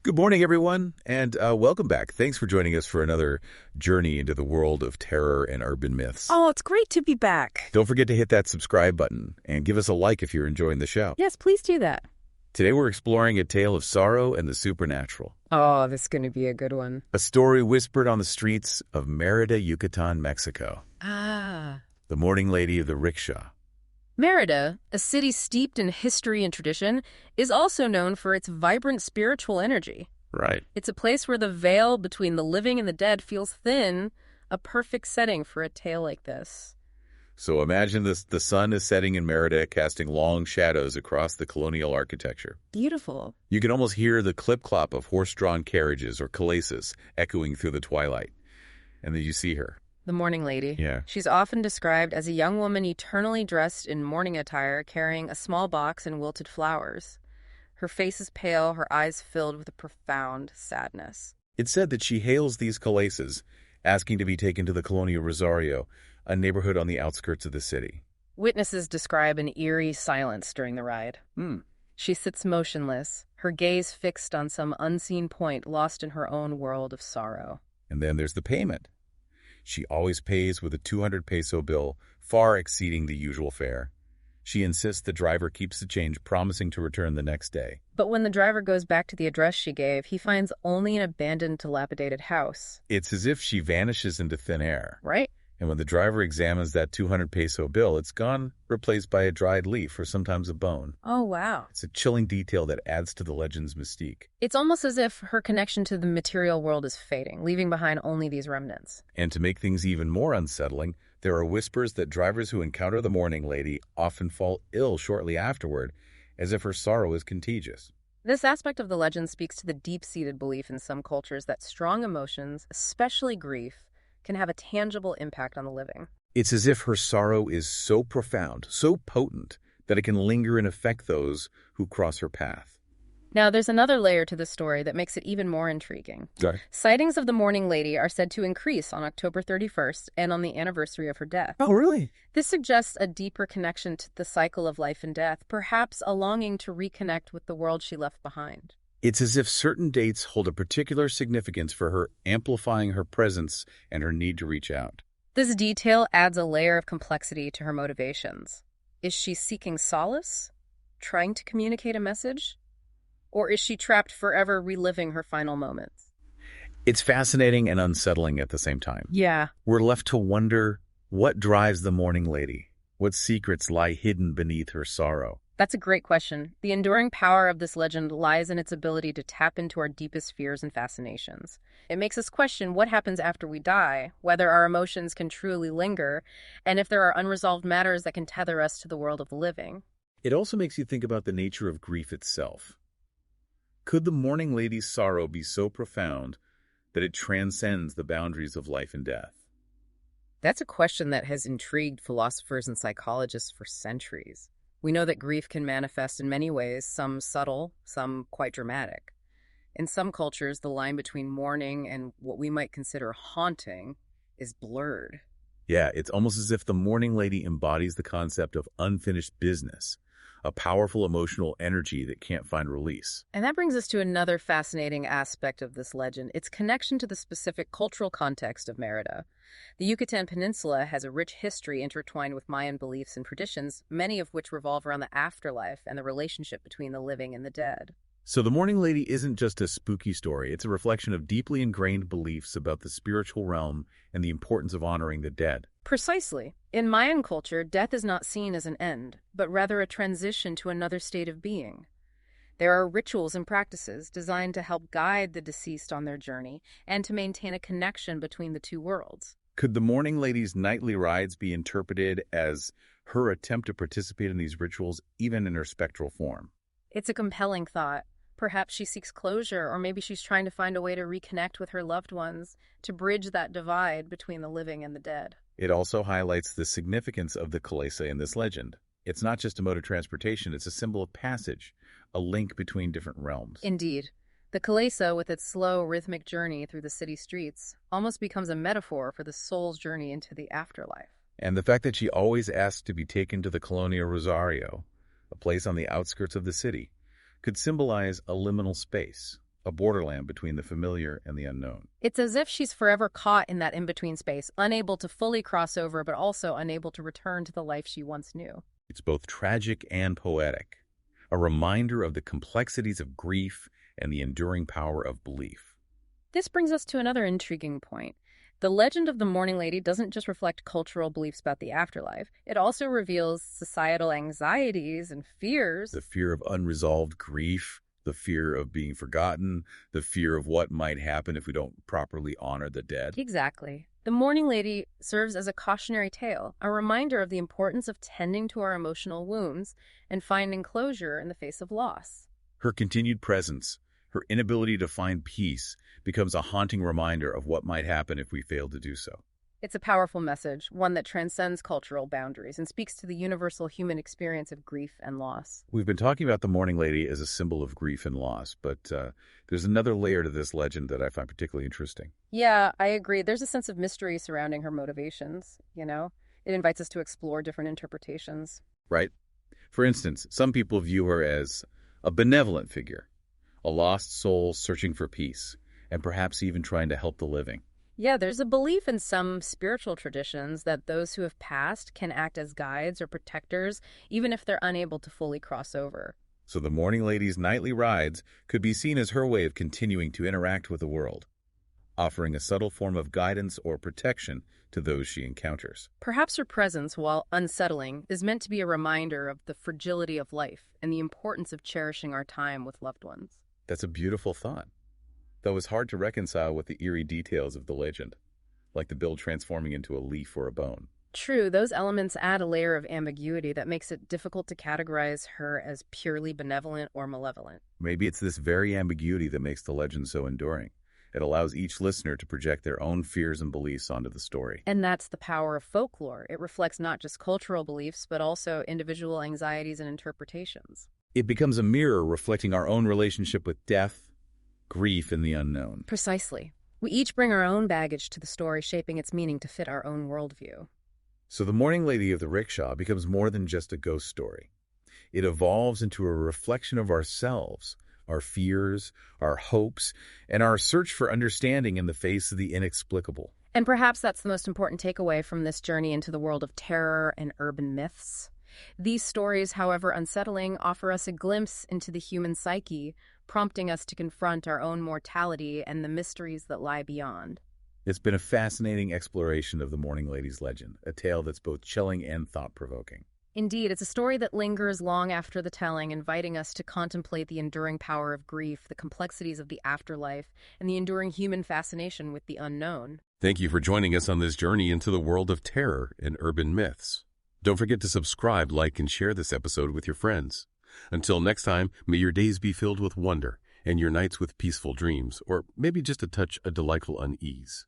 Good morning, everyone, and welcome back. Thanks for joining us for another journey into the world of terror and urban myths. Oh, it's great to be back. Don't forget to hit that subscribe button and give us a like if you're enjoying the show. Yes, please do that. Today we're exploring a tale of sorrow and the supernatural. Oh, this is going to be a good one. A story whispered on the streets of Merida, Yucatan, Mexico. Ah. The mourning lady of the rickshaw. Merida, a city steeped in history and tradition, is also known for its vibrant spiritual energy. Right. It's a place where the veil between the living and the dead feels thin, a perfect setting for a tale like this. So imagine this: the sun is setting in Merida, casting long shadows across the colonial architecture. Beautiful. You can almost hear the clip-clop of horse-drawn carriages or calaces echoing through the twilight. And then you see her. The mourning lady. Yeah. She's often described as a young woman eternally dressed in mourning attire, carrying a small box and wilted flowers. Her face is pale, her eyes filled with a profound sadness. It's said that she hails these calaces, asking to be taken to the Colonia Rosario, a neighborhood on the outskirts of the city. Witnesses describe an eerie silence during the ride. She sits motionless, her gaze fixed on some unseen point, lost in her own world of sorrow. And then there's the payment. She always pays with a 200 peso bill, far exceeding the usual fare. She insists the driver keeps the change, promising to return the next day. But when the driver goes back to the address she gave, he finds only an abandoned, dilapidated house. It's as if she vanishes into thin air. Right? And when the driver examines that 200 peso bill, it's gone, replaced by a dried leaf or sometimes a bone. Oh, wow. It's a chilling detail that adds to the legend's mystique. It's almost as if her connection to the material world is fading, leaving behind only these remnants. And to make things even more unsettling, there are whispers that drivers who encounter the mourning lady often fall ill shortly afterward, as if her sorrow is contagious. This aspect of the legend speaks to the deep-seated belief in some cultures that strong emotions, especially grief, can have a tangible impact on the living. It's as if her sorrow is so profound, so potent, that it can linger and affect those who cross her path. Now, there's another layer to the story that makes it even more intriguing. Okay. Sightings of the mourning lady are said to increase on October 31st and on the anniversary of her death. Oh, really? This suggests a deeper connection to the cycle of life and death, perhaps a longing to reconnect with the world she left behind. It's as if certain dates hold a particular significance for her, amplifying her presence and her need to reach out. This detail adds a layer of complexity to her motivations. Is she seeking solace? Trying to communicate a message? Or is she trapped forever reliving her final moments? It's fascinating and unsettling at the same time. Yeah. We're left to wonder what drives the mourning lady. What secrets lie hidden beneath her sorrow? That's a great question. The enduring power of this legend lies in its ability to tap into our deepest fears and fascinations. It makes us question what happens after we die, whether our emotions can truly linger, and if there are unresolved matters that can tether us to the world of the living. It also makes you think about the nature of grief itself. Could the mourning lady's sorrow be so profound that it transcends the boundaries of life and death? That's a question that has intrigued philosophers and psychologists for centuries. We know that grief can manifest in many ways, some subtle, some quite dramatic. In some cultures, the line between mourning and what we might consider haunting is blurred. Yeah, it's almost as if the mourning lady embodies the concept of unfinished business, a powerful emotional energy that can't find release. And that brings us to another fascinating aspect of this legend, its connection to the specific cultural context of Merida. The Yucatan Peninsula has a rich history intertwined with Mayan beliefs and traditions, many of which revolve around the afterlife and the relationship between the living and the dead. So the mourning lady isn't just a spooky story, it's a reflection of deeply ingrained beliefs about the spiritual realm and the importance of honoring the dead. Precisely. In Mayan culture, death is not seen as an end, but rather a transition to another state of being. There are rituals and practices designed to help guide the deceased on their journey and to maintain a connection between the two worlds. Could the mourning lady's nightly rides be interpreted as her attempt to participate in these rituals, even in her spectral form? It's a compelling thought. Perhaps she seeks closure, or maybe she's trying to find a way to reconnect with her loved ones, to bridge that divide between the living and the dead. It also highlights the significance of the kalesa in this legend. It's not just a mode of transportation, it's a symbol of passage, a link between different realms. Indeed. The Calesa, with its slow, rhythmic journey through the city streets, almost becomes a metaphor for the soul's journey into the afterlife. And the fact that she always asks to be taken to the Colonia Rosario, a place on the outskirts of the city, could symbolize a liminal space, a borderland between the familiar and the unknown. It's as if she's forever caught in that in-between space, unable to fully cross over, but also unable to return to the life she once knew. It's both tragic and poetic, a reminder of the complexities of grief and the enduring power of belief. This brings us to another intriguing point. The legend of the Mourning Lady doesn't just reflect cultural beliefs about the afterlife. It also reveals societal anxieties and fears. The fear of unresolved grief, the fear of being forgotten, the fear of what might happen if we don't properly honor the dead. Exactly. The Mourning Lady serves as a cautionary tale, a reminder of the importance of tending to our emotional wounds and finding closure in the face of loss. Her continued presence, her inability to find peace, becomes a haunting reminder of what might happen if we fail to do so. It's a powerful message, one that transcends cultural boundaries and speaks to the universal human experience of grief and loss. We've been talking about the Mourning Lady as a symbol of grief and loss, but there's another layer to this legend that I find particularly interesting. Yeah, I agree. There's a sense of mystery surrounding her motivations, you know? It invites us to explore different interpretations. Right? For instance, some people view her as a benevolent figure, a lost soul searching for peace, and perhaps even trying to help the living. Yeah, there's a belief in some spiritual traditions that those who have passed can act as guides or protectors, even if they're unable to fully cross over. So the Mourning Lady's nightly rides could be seen as her way of continuing to interact with the world, offering a subtle form of guidance or protection to those she encounters. Perhaps her presence, while unsettling, is meant to be a reminder of the fragility of life and the importance of cherishing our time with loved ones. That's a beautiful thought, though it's hard to reconcile with the eerie details of the legend, like the bill transforming into a leaf or a bone. True, those elements add a layer of ambiguity that makes it difficult to categorize her as purely benevolent or malevolent. Maybe it's this very ambiguity that makes the legend so enduring. It allows each listener to project their own fears and beliefs onto the story. And that's the power of folklore. It reflects not just cultural beliefs, but also individual anxieties and interpretations. It becomes a mirror reflecting our own relationship with death, grief, and the unknown. Precisely. We each bring our own baggage to the story, shaping its meaning to fit our own worldview. So the Mourning Lady of the Rickshaw becomes more than just a ghost story. It evolves into a reflection of ourselves, our fears, our hopes, and our search for understanding in the face of the inexplicable. And perhaps that's the most important takeaway from this journey into the world of terror and urban myths. These stories, however unsettling, offer us a glimpse into the human psyche, prompting us to confront our own mortality and the mysteries that lie beyond. It's been a fascinating exploration of the Mourning Lady's legend, a tale that's both chilling and thought-provoking. Indeed, it's a story that lingers long after the telling, inviting us to contemplate the enduring power of grief, the complexities of the afterlife, and the enduring human fascination with the unknown. Thank you for joining us on this journey into the world of terror and urban myths. Don't forget to subscribe, like, and share this episode with your friends. Until next time, may your days be filled with wonder and your nights with peaceful dreams, or maybe just a touch of delightful unease.